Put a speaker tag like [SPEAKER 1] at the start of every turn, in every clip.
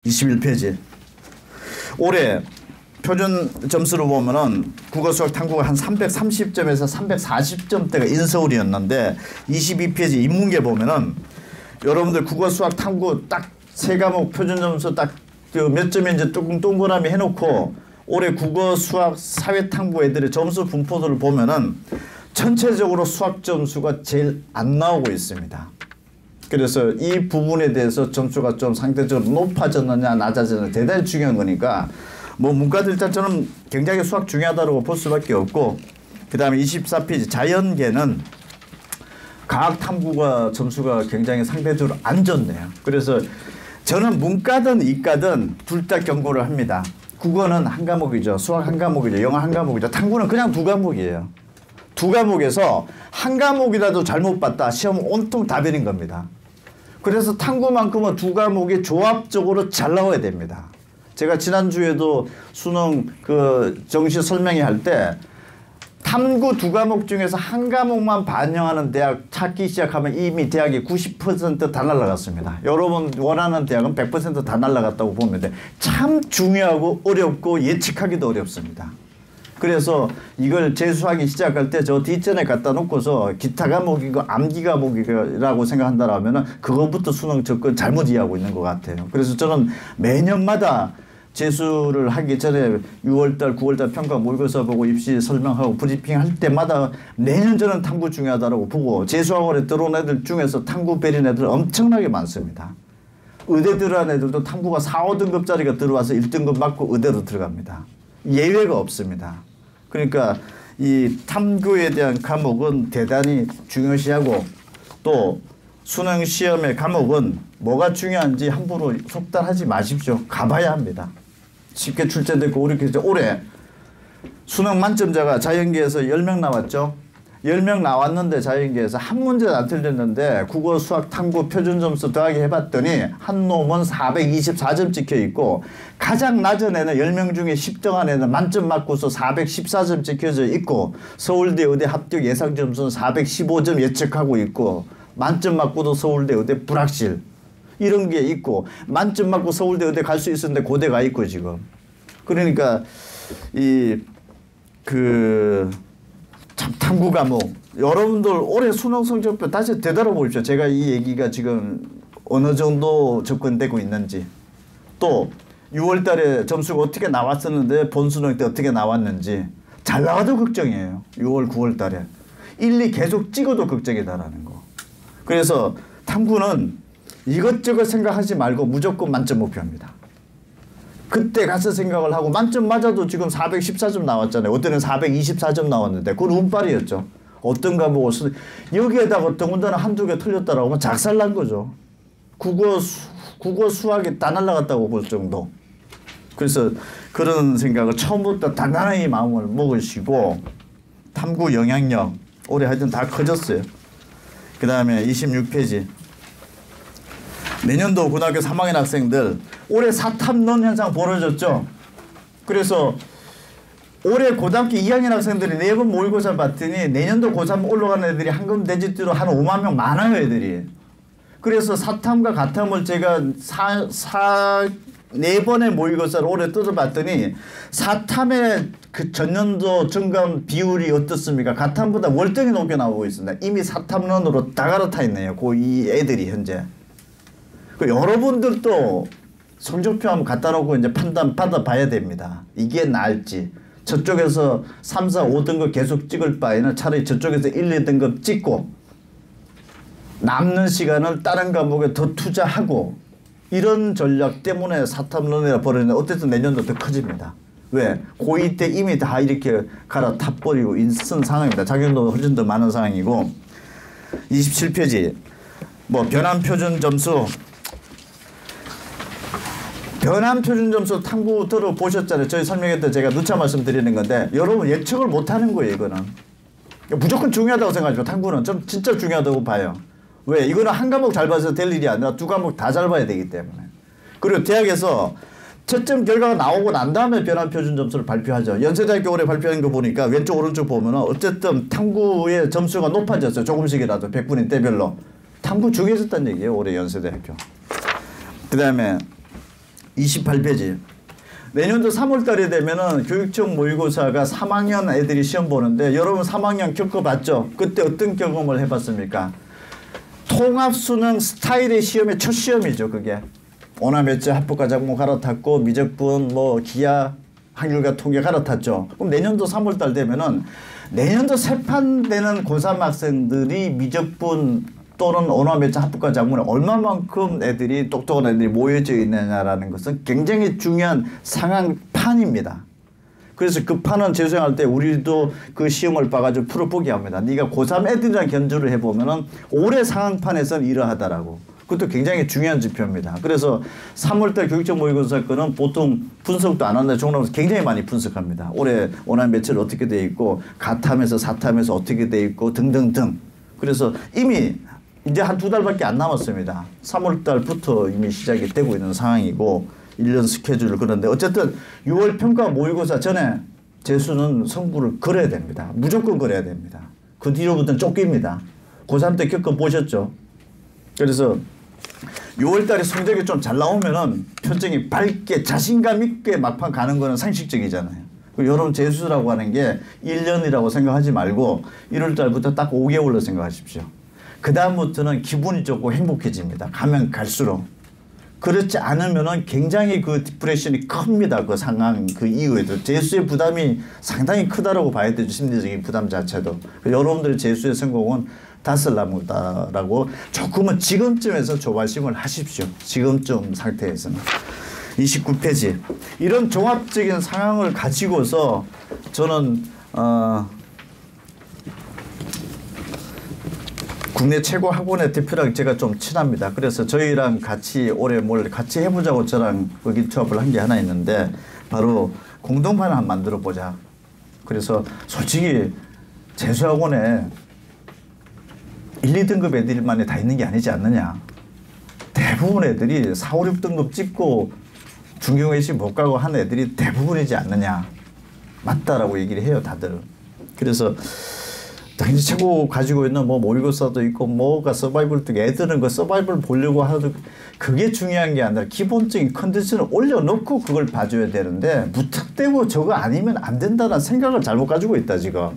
[SPEAKER 1] 21페이지. 올해 표준 점수로 보면은 국어 수학 탐구가 한 330점에서 340점대가 인서울이었는데 22페이지 인문계 보면은 여러분들 국어 수학 탐구 딱 세 과목 표준 점수 딱 몇 점인지 동그라미 해놓고 올해 국어 수학 사회 탐구 애들의 점수 분포도를 보면은 전체적으로 수학 점수가 제일 안 나오고 있습니다. 그래서 이 부분에 대해서 점수가 좀 상대적으로 높아졌느냐 낮아졌느냐 대단히 중요한 거니까 뭐 문과들 일단 저는 굉장히 수학 중요하다고 볼 수밖에 없고, 그 다음에 24페이지 자연계는 과학 탐구가 점수가 굉장히 상대적으로 안 좋네요. 그래서 저는 문과든 이과든 둘 다 경고를 합니다. 국어는 한 과목이죠. 수학 한 과목이죠. 영어 한 과목이죠. 탐구는 그냥 두 과목이에요. 두 과목에서 한 과목이라도 잘못 봤다 시험 온통 다 베린 겁니다. 그래서 탐구만큼은 두 과목이 조합적으로 잘 나와야 됩니다. 제가 지난주에도 수능 정시 설명회 할 때 탐구 두 과목 중에서 한 과목만 반영하는 대학 찾기 시작하면 이미 대학이 90% 다 날라갔습니다. 여러분 원하는 대학은 100% 다 날라갔다고 보면 돼. 참 중요하고 어렵고 예측하기도 어렵습니다. 그래서 이걸 재수하기 시작할 때 저 뒷전에 갖다 놓고서 기타 과목이고 암기 과목이라고 생각한다라면 그것부터 수능 접근 잘못 이해하고 있는 것 같아요. 그래서 저는 매년마다 재수를 하기 전에 6월달, 9월달 평가 모의고사 보고 입시 설명하고 브리핑 할 때마다 내년 저는 탐구 중요하다고 보고, 재수학원에 들어온 애들 중에서 탐구 베린 애들 엄청나게 많습니다. 의대 들어간 애들도 탐구가 4, 5등급짜리가 들어와서 1등급 맞고 의대로 들어갑니다. 예외가 없습니다. 그러니까 이 탐구에 대한 과목은 대단히 중요시하고, 또 수능 시험의 과목은 뭐가 중요한지 함부로 속단하지 마십시오. 가봐야 합니다. 쉽게 출제됐고 어렵게 올해 수능 만점자가 자연계에서 10명 나왔죠. 10명 나왔는데 자연계에서 한 문제 안 틀렸는데 국어 수학 탐구 표준 점수 더하기 해봤더니 한 놈은 424점 찍혀 있고, 가장 낮은 애는 10명 중에 10등한 애는 만점 맞고서 414점 찍혀져 있고, 서울대 의대 합격 예상 점수는 415점 예측하고 있고, 만점 맞고도 서울대 의대 불확실 이런 게 있고, 만점 맞고 서울대 의대 갈 수 있었는데 고대가 있고 지금. 그러니까 참 탐구 과목 여러분들 올해 수능 성적표 다시 되돌아보십시오. 제가 이 얘기가 지금 어느 정도 접근되고 있는지, 또 6월 달에 점수가 어떻게 나왔었는데 본수능 때 어떻게 나왔는지. 잘 나와도 걱정이에요. 6월 9월 달에 1, 2 계속 찍어도 걱정이다라는 거. 그래서 탐구는 이것저것 생각하지 말고 무조건 만점 목표입니다. 그때 가서 생각을 하고, 만점 맞아도 지금 414점 나왔잖아요. 어때는 424점 나왔는데 그건 운빨이었죠. 어떤 과목을 여기에다가 더군다나 한두 개 틀렸다라고 하면 작살난 거죠. 국어 수학이 다 날라갔다고 볼 정도. 그래서 그런 생각을 처음부터 단단하게 마음을 먹으시고, 탐구 영향력 올해 하여튼 다 커졌어요. 그 다음에 26페이지. 내년도 고등학교 3학년 학생들 올해 사탐론 현상 벌어졌죠. 그래서 올해 고등학교 2학년 학생들이 4번 모의고사 봤더니 내년도 고3 올라가는 애들이 한금 내지대로 한 5만 명 많아요, 애들이. 그래서 사탐과 가탐을 제가 4번의 모의고사를 올해 뜯어봤더니 사탐의 그 전년도 증감 비율이 어떻습니까? 가탐보다 월등히 높게 나오고 있습니다. 이미 사탐론으로 다 갈아타 있네요. 이 애들이 현재. 여러분들도 성적표 한번 갖다 놓고 이제 판단 받아봐야 됩니다. 이게 나을지. 저쪽에서 3, 4, 5등급 계속 찍을 바에는 차라리 저쪽에서 1, 2등급 찍고 남는 시간을 다른 과목에 더 투자하고, 이런 전략 때문에 사탐론이라 벌어지는데 어쨌든 내년도 더 커집니다. 왜? 고2 때 이미 다 이렇게 갈아타버리고 있는 상황입니다. 자격도 훨씬 더 많은 상황이고. 27페이지. 변환 표준 점수. 변환 표준 점수 탐구 들어보셨잖아요. 저희 설명회 때 제가 누차 말씀드리는 건데, 여러분 예측을 못하는 거예요. 이거는 무조건 중요하다고 생각하지만 탐구는 좀 진짜 중요하다고 봐요. 왜? 이거는 한 과목 잘 봐서 될 일이 아니라 두 과목 다 잘 봐야 되기 때문에. 그리고 대학에서 채점 결과가 나오고 난 다음에 변환 표준 점수를 발표하죠. 연세대학교 올해 발표한 거 보니까 왼쪽 오른쪽 보면 어쨌든 탐구의 점수가 높아졌어요. 조금씩이라도 100분위 때별로. 탐구 중요해졌다는 얘기예요. 올해 연세대학교. 그 다음에 28페이지. 내년도 3월 달이 되면은 교육청 모의고사가 3학년 애들이 시험 보는데 여러분 3학년 겪어봤죠? 그때 어떤 경험을 해봤습니까? 통합수능 스타일의 시험의 첫 시험이죠. 그게. 오남매체 합법과 작문 갈아탔고 미적분 뭐 기하 확률과 통계 갈아탔죠. 그럼 내년도 3월 달 되면은 내년도 세판되는 고3 학생들이 미적분 또는 오남매체 합법과 작문에 얼마만큼 애들이 똑똑한 애들이 모여져 있느냐라는 것은 굉장히 중요한 상황판입니다. 그래서 그 판은 재수생할 때 우리도 그 시험을 봐가지고 풀어보게 합니다. 네가 고3 애들이랑 견주를 해보면은 올해 상황판에서는 이러하다라고. 그것도 굉장히 중요한 지표입니다. 그래서 3월달 교육청 모의고사 거는 보통 분석도 안 하는데 종합에서 굉장히 많이 분석합니다. 올해 오남 매체를 어떻게 돼 있고 가탐에서 사탐에서 어떻게 돼 있고 등등등. 그래서 이미 이제 한 2달밖에 안 남았습니다. 3월달부터 이미 시작이 되고 있는 상황이고 1년 스케줄. 그런데 어쨌든 6월 평가 모의고사 전에 재수는 성부를 걸어야 됩니다. 무조건 걸어야 됩니다. 그 뒤로부터는 쫓깁니다. 고3 때 겪어보셨죠? 그래서 6월 달에 성적이 좀 잘 나오면은 표정이 밝게 자신감 있게 막판 가는 거는 상식적이잖아요. 여러분 재수라고 하는 게 1년이라고 생각하지 말고 1월 달부터 딱 5개월로 생각하십시오. 그 다음부터는 기분이 좋고 행복해집니다. 가면 갈수록. 그렇지 않으면은 굉장히 그 디프레션이 큽니다. 그 상황 그 이후에도. 재수의 부담이 상당히 크다라고 봐야 되죠. 심리적인 부담 자체도. 여러분들의 재수의 성공은 다슬나무다라고 조금은 지금쯤에서 조바심을 하십시오. 지금쯤 상태에서는. 29페이지. 이런 종합적인 상황을 가지고서 저는 국내 최고 학원의 대표랑 제가 좀 친합니다. 그래서 저희랑 같이 올해 뭘 같이 해보자고 저랑 의기투합을 한 게 하나 있는데 바로 공동판을 한번 만들어 보자. 그래서 솔직히 재수학원에 1, 2등급 애들만이 다 있는 게 아니지 않느냐. 대부분 애들이 4, 5, 6등급 찍고 중경외시 못 가고 하는 애들이 대부분이지 않느냐. 맞다라고 얘기를 해요, 다들. 그래서 당연히 최고 가지고 있는 뭐 모의고사도 있고 뭐가 서바이벌도 있고 애들은 그 서바이벌 보려고 하도 그게 중요한 게 아니라 기본적인 컨디션을 올려놓고 그걸 봐줘야 되는데 무턱대고 저거 아니면 안 된다는 생각을 잘못 가지고 있다 지금.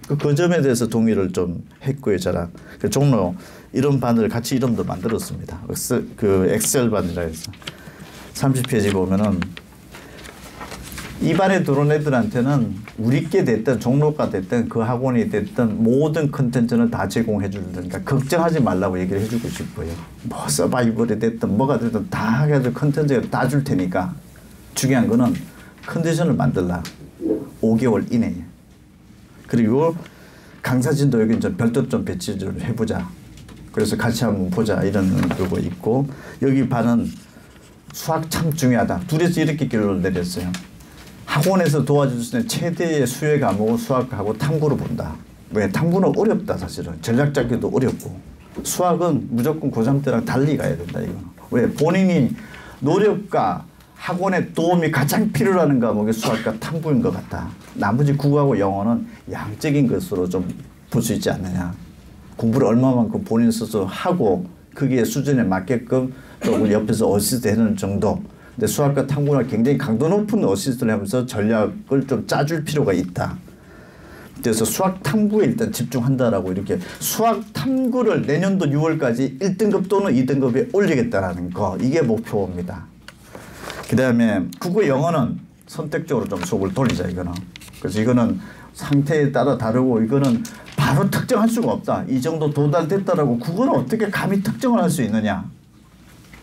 [SPEAKER 1] 그 점에 대해서 동의를 좀 했고요, 저랑. 그 종로 이런 반을 같이 이름도 만들었습니다. 그 엑셀반이라 해서. 30페이지 보면은 이 반에 들어온 애들한테는 우리께 됐든 종로가 됐든 그 학원이 됐든 모든 컨텐츠는 다 제공해 주니까 걱정하지 말라고 얘기를 해주고 싶어요. 뭐 서바이벌이 됐든 뭐가 됐든 다 해가지고 컨텐츠를 다 줄 테니까 중요한 거는 컨디션을 만들라. 5개월 이내에. 그리고 강사진도 여기 좀 별도로 좀 배치를 해보자. 그래서 같이 한번 보자 이런 거고 있고 여기 반은 수학 참 중요하다. 둘이서 이렇게 결론을 내렸어요. 학원에서 도와줄 수 있는 최대의 수혜 과목은 수학하고 탐구로 본다. 왜? 탐구는 어렵다 사실은. 전략 잡기도 어렵고. 수학은 무조건 고3 때랑 달리 가야 된다 이거는. 왜? 본인이 노력과 학원의 도움이 가장 필요하는 과목이 수학과 탐구인 것 같다. 나머지 국어하고 영어는 양적인 것으로 좀 볼 수 있지 않느냐. 공부를 얼마만큼 본인 스스로 하고 그게 수준에 맞게끔 또 옆에서 어시스트 해주는 정도. 근데 수학과 탐구는 굉장히 강도 높은 어시스트를 하면서 전략을 좀 짜줄 필요가 있다. 그래서 수학 탐구에 일단 집중한다라고 이렇게 수학 탐구를 내년도 6월까지 1등급 또는 2등급에 올리겠다라는 거. 이게 목표입니다. 그 다음에 국어 영어는 선택적으로 좀 속을 돌리자 이거는. 그래서 이거는 상태에 따라 다르고 이거는 바로 특정할 수가 없다. 이 정도 도달됐다라고 국어는 어떻게 감히 특정을 할 수 있느냐.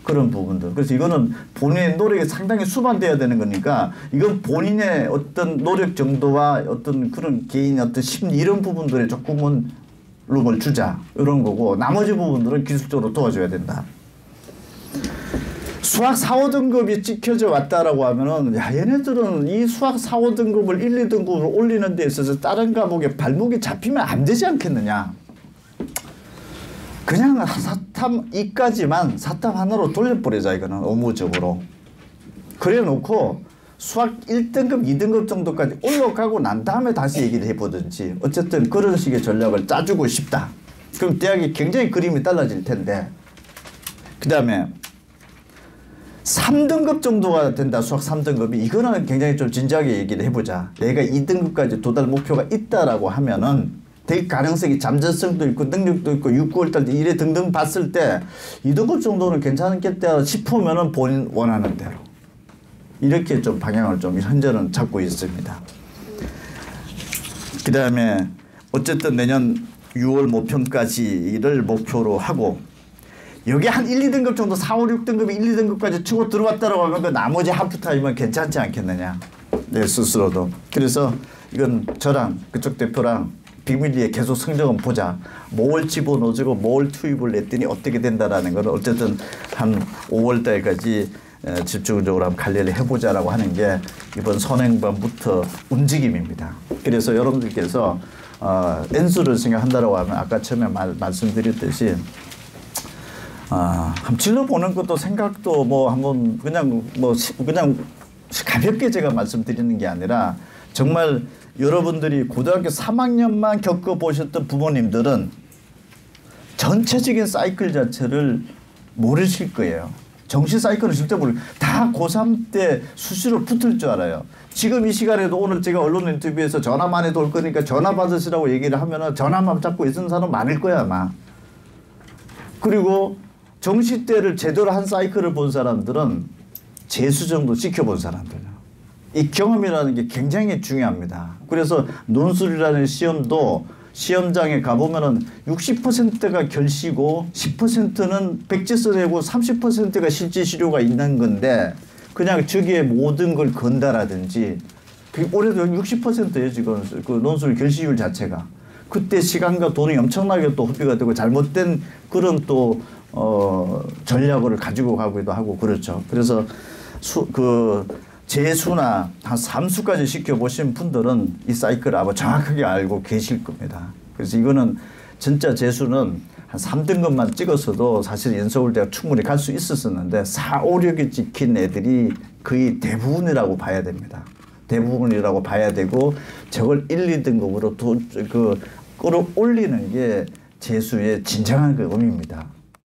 [SPEAKER 1] 그런 부분들. 그래서 이거는 본인의 노력이 상당히 수반돼야 되는 거니까 이건 본인의 어떤 노력 정도와 어떤 그런 개인의 어떤 심리 이런 부분들에 조금은 룸을 주자. 이런 거고 나머지 부분들은 기술적으로 도와줘야 된다. 수학 4, 5등급이 찍혀져 왔다라고 하면은 야 얘네들은 이 수학 4, 5등급을 1, 2등급으로 올리는 데 있어서 다른 과목에 발목이 잡히면 안 되지 않겠느냐. 그냥 사탐 2까지만 사탐 하나로 돌려버리자 이거는 의무적으로. 그래 놓고 수학 1등급 2등급 정도까지 올라가고 난 다음에 다시 얘기를 해보든지 어쨌든 그런 식의 전략을 짜주고 싶다. 그럼 대학이 굉장히 그림이 달라질 텐데 그 다음에 3등급 정도가 된다. 수학 3등급이. 이거는 굉장히 좀 진지하게 얘기를 해보자. 내가 2등급까지 도달 목표가 있다라고 하면은 될 가능성이 잠재성도 있고 능력도 있고 6, 9월달 이래 등등 봤을 때 2등급 정도는 괜찮겠다 싶으면은 본인 원하는 대로. 이렇게 좀 방향을 좀 현재는 잡고 있습니다. 그 다음에 어쨌든 내년 6월 모평까지를 목표로 하고 여기 한 1, 2등급 정도 4, 5, 6등급이 1, 2등급까지 치고 들어왔다라고 하면 그 나머지 하프타임은 괜찮지 않겠느냐. 내 스스로도. 그래서 이건 저랑 그쪽 대표랑 비밀리에 계속 성적은 보자. 뭘 집어넣어주고 뭘 투입을 냈더니 어떻게 된다라는 걸 어쨌든 한 5월 달까지 집중적으로 한번 관리를 해보자라고 하는 게 이번 선행반부터 움직임입니다. 그래서 여러분들께서 N수를 생각한다라고 하면 아까 처음에 말씀드렸듯이 한번 질러보는 것도 생각도 뭐 한번 그냥 가볍게 제가 말씀드리는 게 아니라 정말 여러분들이 고등학교 3학년만 겪어보셨던 부모님들은 전체적인 사이클 자체를 모르실 거예요. 정시 사이클을 진짜 모르고 다 고3 때 수시로 붙을 줄 알아요. 지금 이 시간에도 오늘 제가 언론 인터뷰에서 전화만 해도 올 거니까 전화 받으시라고 얘기를 하면은 전화만 잡고 있는 사람 많을 거야 아마. 그리고 정시 때를 제대로 한 사이클을 본 사람들은 재수 정도 지켜본 사람들이에요. 이 경험이라는 게 굉장히 중요합니다. 그래서 논술이라는 시험도 시험장에 가보면은 60%가 결시고 10%는 백지서 내고 30%가 실제 시료가 있는 건데 그냥 저기에 모든 걸 건다라든지 올해도 60%예요 지금 그 논술 결시율 자체가. 그때 시간과 돈이 엄청나게 또 허비가 되고 잘못된 그런 또 전략을 가지고 가기도 하고 그렇죠. 그래서 재수나 한 3수까지 시켜보신 분들은 이 사이클을 아마 정확하게 알고 계실 겁니다. 그래서 이거는 진짜 재수는 한 3등급만 찍었어도 사실 연서울대가 충분히 갈 수 있었었는데 4, 5, 6이 찍힌 애들이 거의 대부분이라고 봐야 됩니다. 대부분이라고 봐야 되고 저걸 1, 2등급으로 끌어올리는 게 재수의 진정한 그 의미입니다.